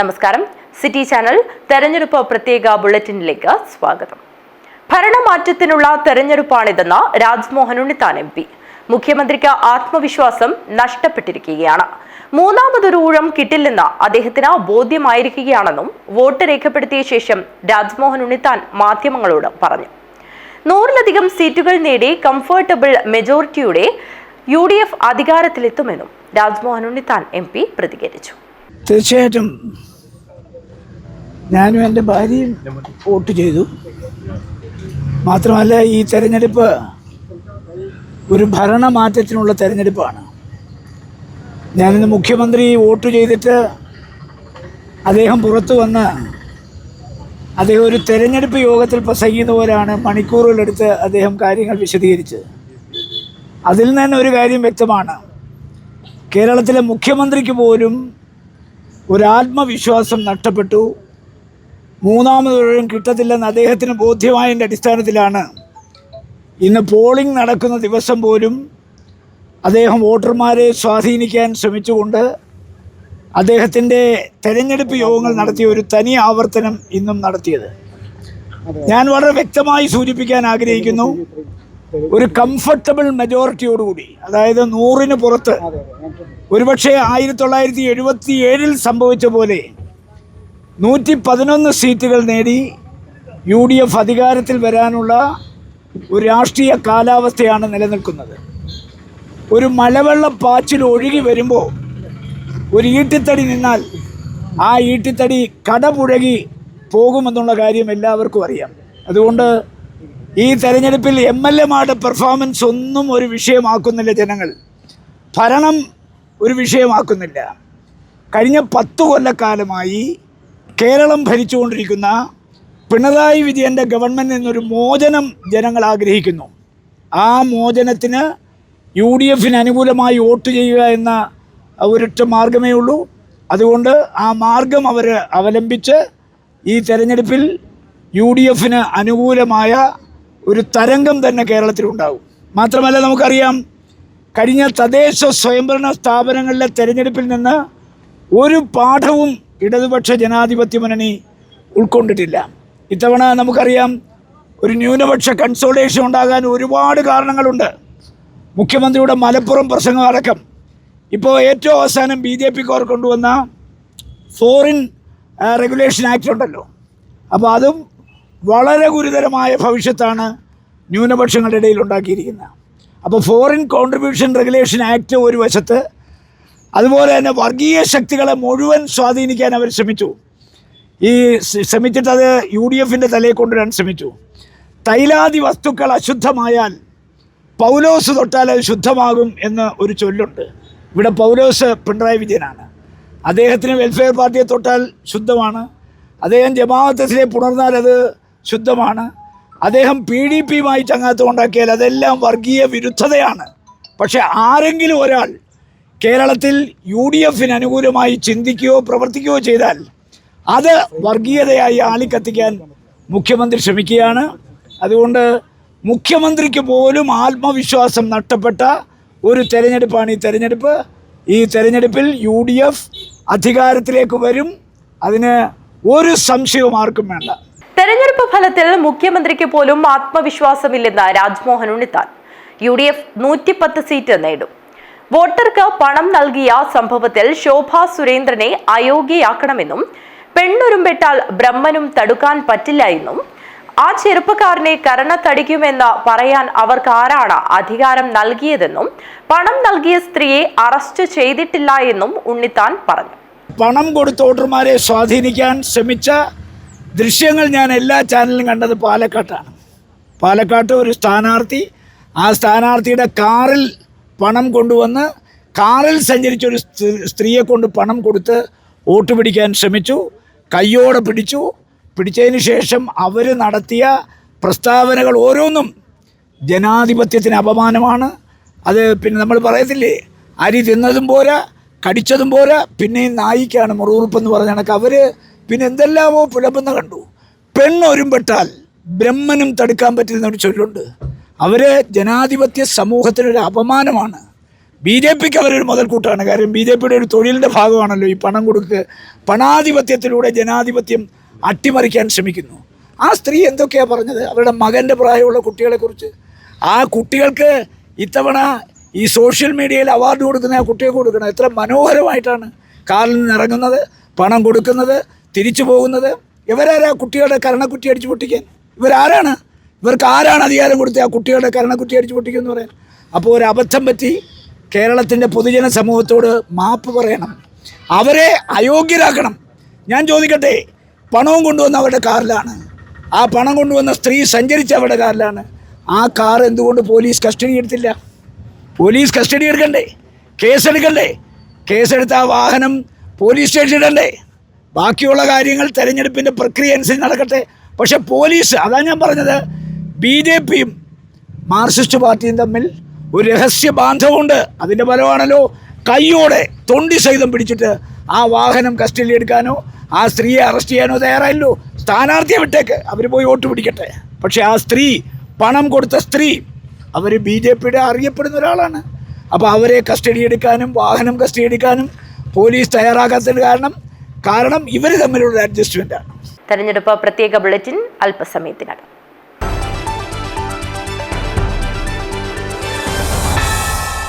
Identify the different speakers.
Speaker 1: നമസ്കാരം. City channel തെരഞ്ഞെടുപ്പ് പ്രത്യേക ബുള്ളറ്റിനിലേക്ക് സ്വാഗതം. ഭരണമാറ്റത്തിനുള്ള തെരഞ്ഞെടുപ്പാണിതെന്ന് രാജ്മോഹൻ ഉണ്ണിത്താൻ എം പി. മുഖ്യമന്ത്രിക്ക് ആത്മവിശ്വാസം നഷ്ടപ്പെട്ടിരിക്കുകയാണ്. മൂന്നാമതൊരു ഊഴം കിട്ടില്ലെന്ന് അദ്ദേഹത്തിന് ബോധ്യമായിരിക്കുകയാണെന്നും വോട്ട് രേഖപ്പെടുത്തിയ ശേഷം രാജ്മോഹൻ ഉണ്ണിത്താൻ മാധ്യമങ്ങളോട് പറഞ്ഞു. 100-ലധികം സീറ്റുകൾ നേടി കംഫർട്ടബിൾ മെജോറിറ്റിയുടെ UDF അധികാരത്തിലെത്തുമെന്നും രാജ്മോഹൻ ഉണ്ണിത്താൻ എം പി പ്രതികരിച്ചു.
Speaker 2: തീർച്ചയായിട്ടും ഞാനും എൻ്റെ ഭാര്യയും വോട്ട് ചെയ്തു. മാത്രമല്ല, ഈ തെരഞ്ഞെടുപ്പ് ഒരു ഭരണമാറ്റത്തിനുള്ള തെരഞ്ഞെടുപ്പാണ്. ഞാനിന്ന് മുഖ്യമന്ത്രി വോട്ട് ചെയ്തിട്ട് അദ്ദേഹം പുറത്തു വന്ന് അദ്ദേഹം ഒരു തെരഞ്ഞെടുപ്പ് യോഗത്തിൽ പ്രസംഗിക്കുന്നവരാണ് മണിക്കൂറുകളെടുത്ത് അദ്ദേഹം കാര്യങ്ങൾ വിശദീകരിച്ചത്. അതിൽ നിന്ന് ഒരു കാര്യം വ്യക്തമാണ്. കേരളത്തിലെ മുഖ്യമന്ത്രിക്ക് പോലും ഒരാത്മവിശ്വാസം നഷ്ടപ്പെട്ടു. മൂന്നാമതൊഴും കിട്ടത്തില്ലെന്ന് അദ്ദേഹത്തിന് ബോധ്യമായതിൻ്റെ അടിസ്ഥാനത്തിലാണ് ഇന്ന് പോളിംഗ് നടക്കുന്ന ദിവസം പോലും അദ്ദേഹം വോട്ടർമാരെ സ്വാധീനിക്കാൻ ശ്രമിച്ചുകൊണ്ട് അദ്ദേഹത്തിൻ്റെ തെരഞ്ഞെടുപ്പ് യോഗങ്ങൾ നടത്തിയ ഒരു തനി ആവർത്തനം ഇന്നും നടത്തിയത്. ഞാൻ വളരെ വ്യക്തമായി സൂചിപ്പിക്കാൻ ആഗ്രഹിക്കുന്നു, ഒരു കംഫർട്ടബിൾ മെജോറിറ്റിയോടുകൂടി, അതായത് 100-ന് പുറത്ത്, ഒരുപക്ഷെ 1977 സംഭവിച്ച പോലെ 111 സീറ്റുകൾ നേടി UDF അധികാരത്തിൽ വരാനുള്ള ഒരു രാഷ്ട്രീയ കാലാവസ്ഥയാണ് നിലനിൽക്കുന്നത്. ഒരു മലവെള്ളപ്പാച്ചിൽ ഒഴുകി വരുമ്പോൾ ഒരു ഈട്ടിത്തടി നിന്നാൽ ആ ഈട്ടിത്തടി കടപുഴകി പോകുമെന്നുള്ള കാര്യം എല്ലാവർക്കും അറിയാം. അതുകൊണ്ട് ഈ തെരഞ്ഞെടുപ്പിൽ MLA-മാരുടെ പെർഫോമൻസ് ഒന്നും ഒരു വിഷയമാക്കുന്നില്ല. ജനങ്ങൾ ഭരണം ഒരു വിഷയമാക്കുന്നില്ല. കഴിഞ്ഞ 10 കൊല്ലക്കാലമായി കേരളം ഭരിച്ചുകൊണ്ടിരിക്കുന്ന പിണറായി വിജയൻ്റെ ഗവൺമെൻറ്റിൽ നിന്നൊരു മോചനം ജനങ്ങൾ ആഗ്രഹിക്കുന്നു. ആ മോചനത്തിന് UDF-ന് അനുകൂലമായി വോട്ട് ചെയ്യുക എന്ന ഒരൊറ്റ മാർഗമേ ഉള്ളൂ. അതുകൊണ്ട് ആ മാർഗം അവർ അവലംബിച്ച് ഈ തെരഞ്ഞെടുപ്പിൽ UDF-ന് അനുകൂലമായ ഒരു തരംഗം തന്നെ കേരളത്തിലുണ്ടാകും. മാത്രമല്ല, നമുക്കറിയാം, കഴിഞ്ഞ തദ്ദേശ സ്വയംഭരണ സ്ഥാപനങ്ങളിലെ തെരഞ്ഞെടുപ്പിൽ നിന്ന് ഒരു പാഠവും ഇടതുപക്ഷ ജനാധിപത്യ മുന്നണി ഉൾക്കൊണ്ടിട്ടില്ല. ഇത്തവണ നമുക്കറിയാം, ഒരു ന്യൂനപക്ഷ കൺസോളിഡേഷൻ ഉണ്ടാകാൻ ഒരുപാട് കാരണങ്ങളുണ്ട്. മുഖ്യമന്ത്രിയുടെ മലപ്പുറം പ്രസംഗം അടക്കം. ഇപ്പോൾ ഏറ്റവും അവസാനം BJP-ക്കാർ കൊണ്ടുവന്ന ഫോറിൻ റെഗുലേഷൻ ആക്ട് ഉണ്ടല്ലോ, അപ്പോൾ അതും വളരെ ഗുരുതരമായ ഭവിഷ്യത്താണ് ന്യൂനപക്ഷങ്ങളുടെ ഇടയിൽ ഉണ്ടാക്കിയിരിക്കുന്നത്. അപ്പോൾ ഫോറിൻ കോൺട്രിബ്യൂഷൻ റെഗുലേഷൻ ആക്ട് ഒരു വശത്ത്, അതുപോലെ തന്നെ വർഗീയ ശക്തികളെ മുഴുവൻ സ്വാധീനിക്കാൻ അവർ ശ്രമിച്ചു. ശ്രമിച്ചിട്ട് അത് UDF-ൻ്റെ തലയിൽ കൊണ്ടുവരാൻ ശ്രമിച്ചു. തൈലാദി വസ്തുക്കൾ അശുദ്ധമായാൽ പൗലോസ് തൊട്ടാൽ അത് ശുദ്ധമാകും എന്ന് ഒരു ചൊല്ലുണ്ട്. ഇവിടെ പൗലോസ് പിണറായി വിജയനാണ്. അദ്ദേഹത്തിന് വെൽഫെയർ പാർട്ടിയെ തൊട്ടാൽ ശുദ്ധമാണ്. അദ്ദേഹം ജമാഅത്തിലെ പുണർന്നാൽ അത് ശുദ്ധമാണ്. അദ്ദേഹം PDP-യുമായി ചങ്ങാത്തം ഉണ്ടാക്കിയാൽ അതെല്ലാം വർഗീയ വിരുദ്ധതയാണ്. പക്ഷെ ആരെങ്കിലും ഒരാൾ കേരളത്തിൽ UDF-ന് അനുകൂലമായി ചിന്തിക്കുകയോ പ്രവർത്തിക്കുകയോ ചെയ്താൽ അത് വർഗീയതയായി ആളിക്കത്തിക്കാൻ മുഖ്യമന്ത്രി ശ്രമിക്കുകയാണ്. അതുകൊണ്ട് മുഖ്യമന്ത്രിക്ക് പോലും ആത്മവിശ്വാസം നഷ്ടപ്പെട്ട ഒരു തെരഞ്ഞെടുപ്പാണ് ഈ തെരഞ്ഞെടുപ്പ്. ഈ തെരഞ്ഞെടുപ്പിൽ UDF അധികാരത്തിലേക്ക് വരും, അതിന് ഒരു സംശയവും ആർക്കും വേണ്ട.
Speaker 1: തെരഞ്ഞെടുപ്പ് ഫലത്തിൽ മുഖ്യമന്ത്രിക്ക് പോലും ആത്മവിശ്വാസമില്ലെന്ന് രാജ്മോഹൻ ഉണ്ണിത്താൻ. UDF 110 സീറ്റ് നേടും. വോട്ടർക്ക് പണം നൽകിയ സംഭവത്തിൽ ശോഭാ സുരേന്ദ്രനെ അയോഗ്യയാക്കണമെന്നും പെണ്ണുരുമ്പെട്ടാൽ ബ്രഹ്മനും തടുക്കാൻ പറ്റില്ല എന്നും ആ ചെറുപ്പക്കാരനെ കരണത്തടിക്കുമെന്ന് പറയാൻ അവർക്ക് ആരാണ് അധികാരം നൽകിയതെന്നും പണം നൽകിയ സ്ത്രീയെ അറസ്റ്റ് ചെയ്തിട്ടില്ല എന്നും ഉണ്ണിത്താൻ പറഞ്ഞു.
Speaker 2: പണം കൊടുത്ത് വോട്ടർമാരെ സ്വാധീനിക്കാൻ ശ്രമിച്ച ദൃശ്യങ്ങൾ ഞാൻ എല്ലാ ചാനലിലും കണ്ടത് പാലക്കാട്ടാണ്. പാലക്കാട്ട് ഒരു സ്ഥാനാർത്ഥി, ആ സ്ഥാനാർത്ഥിയുടെ കാറിൽ പണം കൊണ്ടുവന്ന് കാറിൽ സഞ്ചരിച്ചൊരു സ്ത്രീയെ കൊണ്ട് പണം കൊടുത്ത് വോട്ട് പിടിക്കാൻ ശ്രമിച്ചു. കയ്യോടെ പിടിച്ചതിന് ശേഷം അവർ നടത്തിയ പ്രസ്താവനകൾ ഓരോന്നും ജനാധിപത്യത്തിന് അപമാനമാണ്. അത് പിന്നെ നമ്മൾ പറയത്തില്ലേ, അരി തിന്നതും പോരാ കടിച്ചതും പോരാ, പിന്നെയും നായിക്കാണ് മുറിവുറുപ്പെന്ന് പറഞ്ഞ കണക്ക് അവർ പിന്നെ എന്തെല്ലാമോ പുലമ്പുന്ന കണ്ടു. പെണ്ണൊരുമ്പെട്ടാൽ ബ്രഹ്മനും തടുക്കാൻ പറ്റുന്ന ഒരു ചൊല്ലുണ്ട്. അവർ ജനാധിപത്യ സമൂഹത്തിനൊരു അപമാനമാണ്. BJPക്ക് അവരൊരു മുതൽക്കൂട്ടാണ്. കാര്യം BJPയുടെ ഒരു തൊഴിലിൻ്റെ ഭാഗമാണല്ലോ ഈ പണം കൊടുക്കുക. പണാധിപത്യത്തിലൂടെ ജനാധിപത്യം അട്ടിമറിക്കാൻ ശ്രമിക്കുന്നു. ആ സ്ത്രീ എന്തൊക്കെയാണ് പറഞ്ഞത് അവരുടെ മകൻ്റെ പ്രായമുള്ള കുട്ടികളെക്കുറിച്ച്? ആ കുട്ടികൾക്ക് ഇത്തവണ ഈ സോഷ്യൽ മീഡിയയിൽ അവാർഡ് കൊടുക്കുന്ന ആ കുട്ടികൾക്ക് കൊടുക്കണം. എത്ര മനോഹരമായിട്ടാണ് കാറിൽ നിന്ന് ഇറങ്ങുന്നത്, പണം കൊടുക്കുന്നത്, തിരിച്ചു പോകുന്നത്. ഇവരാരാ കുട്ടികളുടെ കരണക്കുറ്റി അടിച്ചു പൊട്ടിക്കാൻ? ഇവരാരാണ്? ഇവർക്ക് ആരാണ് അധികാരം കൊടുത്ത് ആ കുട്ടികളുടെ കരണക്കുറ്റി അടിച്ചു പൊട്ടിക്കുമെന്ന് പറയാൻ? അപ്പോൾ ഒരു അബദ്ധം പറ്റി കേരളത്തിൻ്റെ പൊതുജന സമൂഹത്തോട് മാപ്പ് പറയണം, അവരെ അയോഗ്യരാക്കണം. ഞാൻ ചോദിക്കട്ടെ, പണവും കൊണ്ടുവന്ന അവരുടെ കാറിലാണ്, ആ പണം കൊണ്ടുവന്ന സ്ത്രീ സഞ്ചരിച്ച അവരുടെ കാറിലാണ്. ആ കാർ എന്തുകൊണ്ട് പോലീസ് കസ്റ്റഡി എടുത്തില്ല? പോലീസ് കസ്റ്റഡി എടുക്കണ്ടേ? കേസെടുക്കണ്ടേ? കേസെടുത്ത ആ വാഹനം പോലീസ് സ്റ്റേഷൻ ഇടണ്ടേ? ബാക്കിയുള്ള കാര്യങ്ങൾ തെരഞ്ഞെടുപ്പിൻ്റെ പ്രക്രിയ അനുസരിച്ച് നടക്കട്ടെ. പക്ഷേ പോലീസ്, അതാണ് ഞാൻ പറഞ്ഞത്, BJPയും മാർക്സിസ്റ്റ് പാർട്ടിയും തമ്മിൽ ഒരു രഹസ്യ ബാന്ധവമുണ്ട്. അതിൻ്റെ ഫലമാണല്ലോ കയ്യോടെ തൊണ്ടി സഹിതം പിടിച്ചിട്ട് ആ വാഹനം കസ്റ്റഡിയിൽ എടുക്കാനോ ആ സ്ത്രീയെ അറസ്റ്റ് ചെയ്യാനോ തയ്യാറായല്ലോ. സ്ഥാനാർത്ഥിയെ വിട്ടേക്ക്, അവർ പോയി വോട്ട് പിടിക്കട്ടെ. പക്ഷേ ആ സ്ത്രീ, പണം കൊടുത്ത സ്ത്രീ, അവർ BJPയുടെ അറിയപ്പെടുന്ന ഒരാളാണ്. അപ്പോൾ അവരെ കസ്റ്റഡി എടുക്കാനും വാഹനം കസ്റ്റഡി എടുക്കാനും പോലീസ് തയ്യാറാകാത്തതിന് കാരണം ഇവർ തമ്മിലുള്ള അഡ്ജസ്റ്റ്മെൻറ്റാണ്.
Speaker 1: തെരഞ്ഞെടുപ്പ് പ്രത്യേക ബുള്ളറ്റിൻ അല്പസമയത്തിനകം.